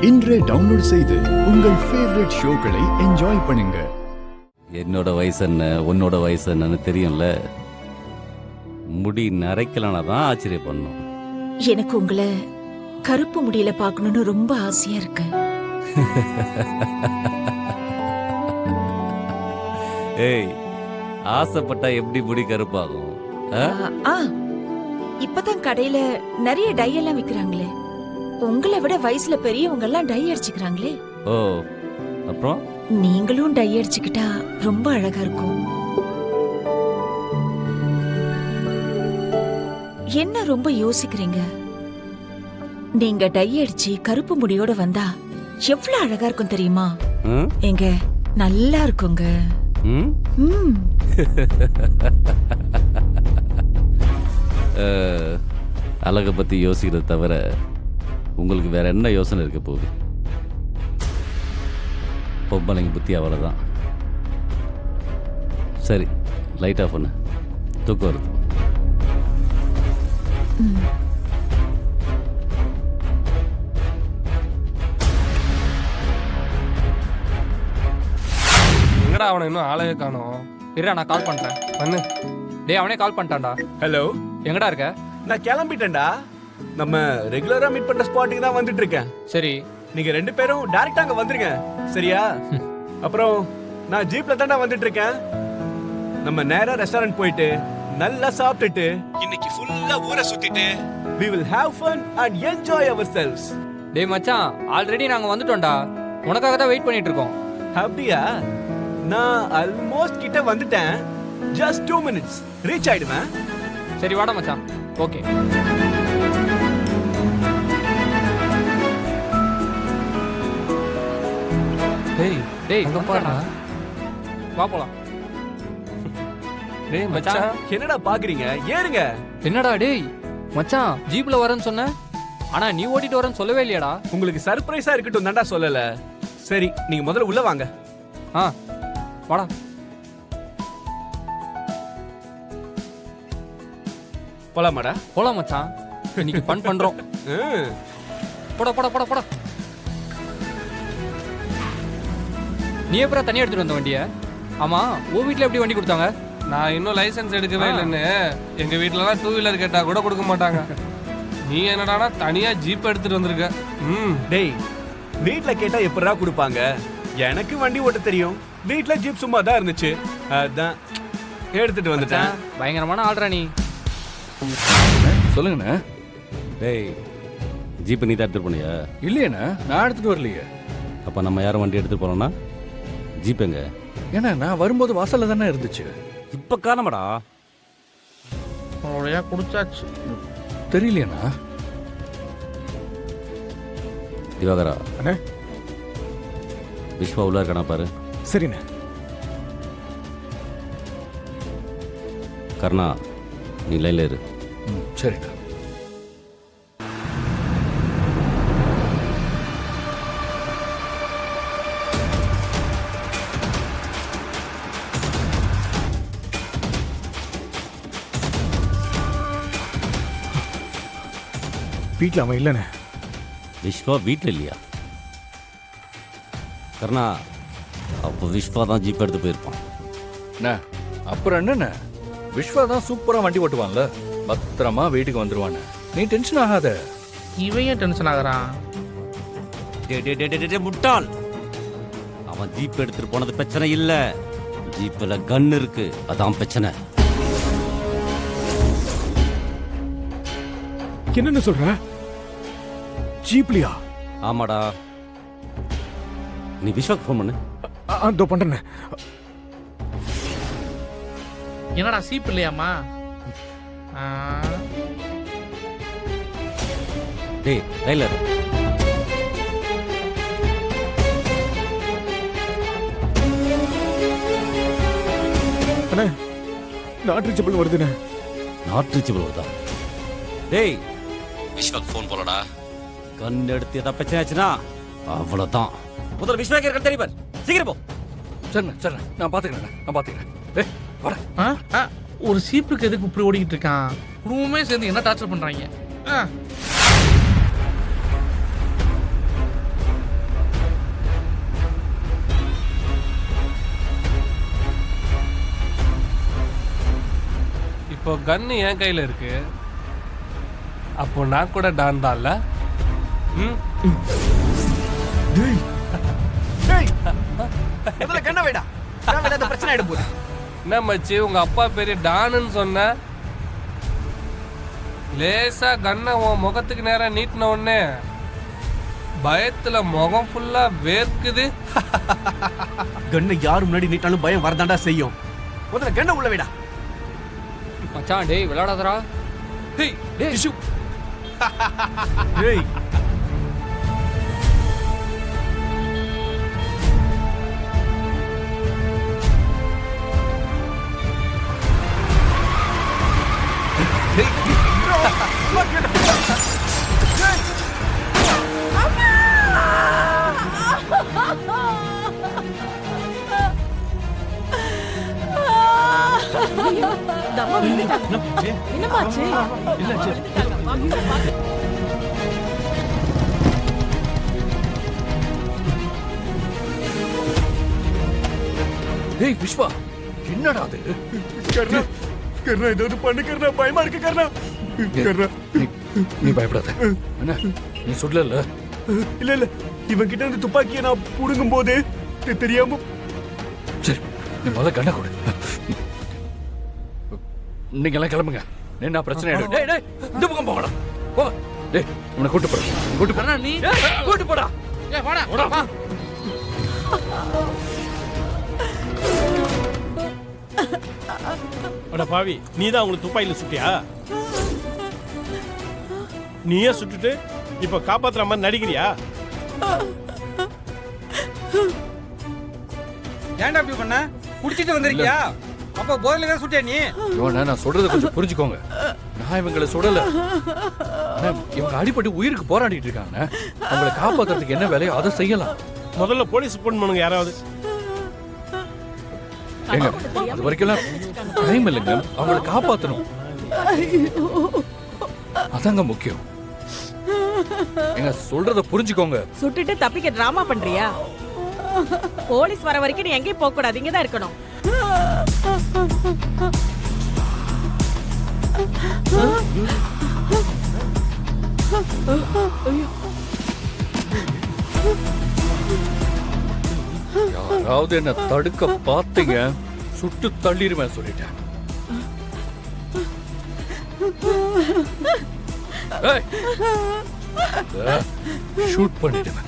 இன்றே டவுன்லோட் செய்து உங்கள் ஃபேவரட் ஷோக்களை என்ஜாய் பண்ணுங்க. என்னோட வயசு என்ன உன்னோட வயசு என்னன்னு தெரியும்ல. முடி நரைக்கலனா தான் ஆச்சரியப்படணும். எனக்கு உங்களை கருப்பு முடியில பார்க்கணும்னு ரொம்ப ஆசையா இருக்கு. ஏய், ஆசைப்பட்டா எப்படி முடி கருப்பாகும்? இப்பதான் கடையில நிறைய டை எல்லாம் விக்கிறாங்களே. உங்களை விட வயசுல பெரியவங்க எல்லாம் டை அடிச்சுக்கிறாங்களே. ஓ, அப்புறம் நீங்களும் டை அடிச்சுக்கிட்டா ரொம்ப அழகா இருக்கும். என்ன ரொம்ப யோசிக்கிறீங்க? நீங்க டை அடிச்சு கருப்பு முடியோட வந்தா எவ்வளவு அழகா இருக்கும் தெரியுமா? எங்க நல்லா இருக்குங்க. அழகை பத்தி யோசிக்கிறத தவிர உங்களுக்கு வேற என்ன யோசனை இருக்க போகுது? பொம்பளைங்க புத்தி அவ்வளோதான். சரி, லைட் ஆஃப் பண்ணு, தூக்கம் வருது. எங்கடா அவனை இன்னும் ஆளையே காணோம். இருடா, நான் கால் பண்றேன். பண்ணு. டேய், அவனே கால் பண்ணிட்டான்டா. ஹலோ, எங்கடா இருக்க? நான் கிளம்பிட்டேன்டா. நம்ம ரெகுலரா மீட் பண்ற ஸ்பாட்டுக்கு தான் வந்துட்டு இருக்கேன். சரி, நீங்க ரெண்டு பேரும் டைரக்டா அங்க வந்துருங்க, சரியா? அப்புறம் நான் ஜீப்ல தான்டா வந்துட்டு இருக்கேன். நம்ம நேரா ரெஸ்டாரண்ட் போயிட்டு நல்லா சாப்பிட்டுட்டு இன்னைக்கு ஃபுல்லா ஊரை சுத்திட்டு we will have fun and enjoy ourselves. டேய் மச்சான், ஆல்ரெடி நாங்க வந்துட்டோம்டா. உனக்காக தான் வெயிட் பண்ணிட்டு இருக்கோம். அப்படியா? நான் ஆல்மோஸ்ட் கிட்ட வந்துட்டேன். just 2 minutes ரீச் ஆயிடுவேன். சரி வாடா மச்சான். ஓகே. டேய் அங்க பாருடா. வா போலாம். டேய் மச்சான். மச்சான், என்னடா பாக்குறீங்க? ஏறுங்க. என்னடா டேய் மச்சான், ஜீப்ல வரேன்னு சொன்ன, ஆனா நீ ஓட்டிட்டு வரேன்னு சொல்லவே இல்லையாடா? உங்களுக்கு சர்ப்ரைஸா இருக்கட்டும் தான்டா சொல்லல. சரி, நீங்க முதல்ல உள்ள வாங்க. வாடா. போலாமாடா? போலாம் மச்சான், இன்னைக்கு ஃபன் பண்றோம். போடா போடா போடா போடா. நீ எப்பறம் தனியா எடுத்துட்டு வந்த வண்டிய? ஆமா, உன் வீட்ல எப்படி வண்டி கொடுத்தாங்க? நான் இன்னும் லைசென்ஸ் எடுக்கவே இல்லைன்னு எங்க வீட்டுலலாம் 2 வீலர் கேட்டா கூட கொடுக்க மாட்டாங்க. நீ என்னடானா தனியா ஜீப் எடுத்துட்டு வந்திருக்க. டேய், வீட்ல கேட்டா எப்படா கொடுப்பாங்க? எனக்கு வண்டி ஓட்ட தெரியும். வீட்ல ஜீப் சும்மா தான் இருந்துச்சு, அதான் எடுத்துட்டு வந்துட்டேன். பயங்கரமான ஆள்றா நீ. சொல்லுங்கண்ணா. டேய், ஜீப்பை நீ தான் எடுத்துட்டு போனியா? இல்லையண்ணா, நான் எடுத்துட்டு வரலையே. அப்போ நம்ம யாரும் வண்டி எடுத்துட்டு போனோம்னா ஜீப் எங்க? ஏன்னா நான் வரும்போது வாசல்ல தானே இருந்துச்சு. இப்போ காணமாடா. அவளையா குடிச்சாச்சு. தெரியலையண்ணா. திவாகரா, அண்ணே. விஸ்வா உள்ள இருக்கானா பாரு. சரிண்ணே. கர்ணா, நீ லைன்ல இரு. சரிண்ணா. வீட்டில் அவன் இல்லைண்ணே. விஸ்வா வீட்டில் இல்லையா? கர்ணா, அப்போ விஸ்வா தான் ஜீப் எடுத்து போயிருப்பான். அண்ணா, அப்புறம் என்னண்ணே, விஸ்வா தான் சூப்பரா வண்டி ஓட்டுவான்ல, பத்திரமா வீட்டுக்கு வந்துருவானே. நீ டென்ஷன் ஆகாத. இவன் டென்ஷன் ஆகுறான். முட்டாள். அவன் ஜீப் எடுத்துட்டு போனது பிரச்சனை இல்ல, ஜீப்ல கன் இருக்கு, அதான் பிரச்சனை. என்னன்னு சொல்ற? ஜீப்லியா? ஆமாடா. நீ விஸ்வாக்கு ஃபோன் பண்ணு. அதோ பண்றேண்ணே. என்னடா சீப் இல்லையாமா? டேய், லைன்ல இரு. அண்ணே, நாட் ரீச்சபிள் வருதுண்ணே. நாட் ரீச்சபிள் வருதா? டேய், விஸ்வாக்கு ஃபோன் போலடா. கன் எடுத்து ஏதாவது பிரச்சனை ஆச்சுன்னா அவ்வளோதான். முதல்ல விஸ்வாக்கு இருக்க தெரியும், சீக்கிரம் போ. சரிண்ணே, சரிண்ணே, நான் பாத்துக்கிறேன். டேய், வாடா. ஒரு சீப்புக்கு எதுக்கு இப்படி ஓடிக்கிட்டு இருக்கான்? குடும்பமே சேர்ந்து என்ன டார்ச்சர் பண்றாங்க? இப்போ கன்னு என் கையில இருக்கு, அப்போ நான் கூட டான் தான்ல. ம் டேய் டேய் முதல்ல கண்ண வைடா, தேவையில்லாத பிரச்சனை ஆயிட போகுது. என்ன மச்சி, உங்க அப்பா பெரிய டானுன்னு சொன்ன, லேசா கண்ணை உன் முகத்துக்கு நேரா நீட்டின உடனே பயத்துல முகம் ஃபுல்லா வேர்க்குது. கண்ணை யார் முன்னாடி நீட்டாலும் பயம் வரதாண்டா செய்யும். முதல்ல கண்ண உள்ள வைடா. மச்சான் டேய் விளையாடாதடா. Hey, tissue. டேய் டேய் விஸ்வா, என்னடா அது? கர்ணா கர்ணா ஏதாவது பண்ணு கர்ணா, பயமா இருக்கு கர்ணா. கர்ணா நீ பயப்படாத. என்ன நீ சொல்லல? இல்ல இல்ல, இவன் கிட்ட இருந்து துப்பாக்கியை நான் புடுங்கும் போது தெரியாம. சரி, நீ முதல்ல கண்ணை கொடு. நீங்க எல்லாம் கிளம்புங்க. என்ன பிரச்சனை ஆயிடும். டேய் டேய், இந்த பக்கம் போங்கடா. போ. டேய், உன்னை கூட்டு போடா. கூட்டு போடா. நீ கூட்டு போடா. ஏய் வாடா போடா. வா. அட பாவி, நீ தான் உங்களுக்கு துப்பாக்கில சுட்டியா? நீயே சுட்டுட்டு இப்ப காப்பாத்துற மாதிரி நடிக்கிறியா? ஏன்டா அப்படி பண்ண? குடிச்சிட்டு வந்திருக்கியா? அப்ப போதையில வேற சுட்டியா நீ? இவனை நான் சொல்றத கொஞ்சம் புரிஞ்சுக்கோங்க. நான் இவங்களை சுடல. ஆனா, இவங்க அடிபட்டு உயிருக்கு போராடிட்டு இருக்காங்க. அவங்களை காப்பாத்துறதுக்கு என்ன வேலையோ அதை செய்யலாம். முதல்ல போலீஸ் போன் பண்ணுங்க யாராவது. ஏங்க, அது வரைக்கும் டைம் இல்லைங்க. அவங்களை காப்பாத்தணும். அதாங்க முக்கியம். எங்க சொல்றத புரிஞ்சுக்கோங்க. சுட்டுட்டு தப்பிக்க டிராமா பண்றியா? போலீஸ் வர வரைக்கும் நீ எங்கேயும் போக கூடாது, இங்க தான் இருக்கணும். யாராவது என்ன தடுக்க பாத்தீங்க, சுட்டு தள்ளிடுவேன் சொல்லிட்டேன். ஷூட் பண்ணிடுவேன்.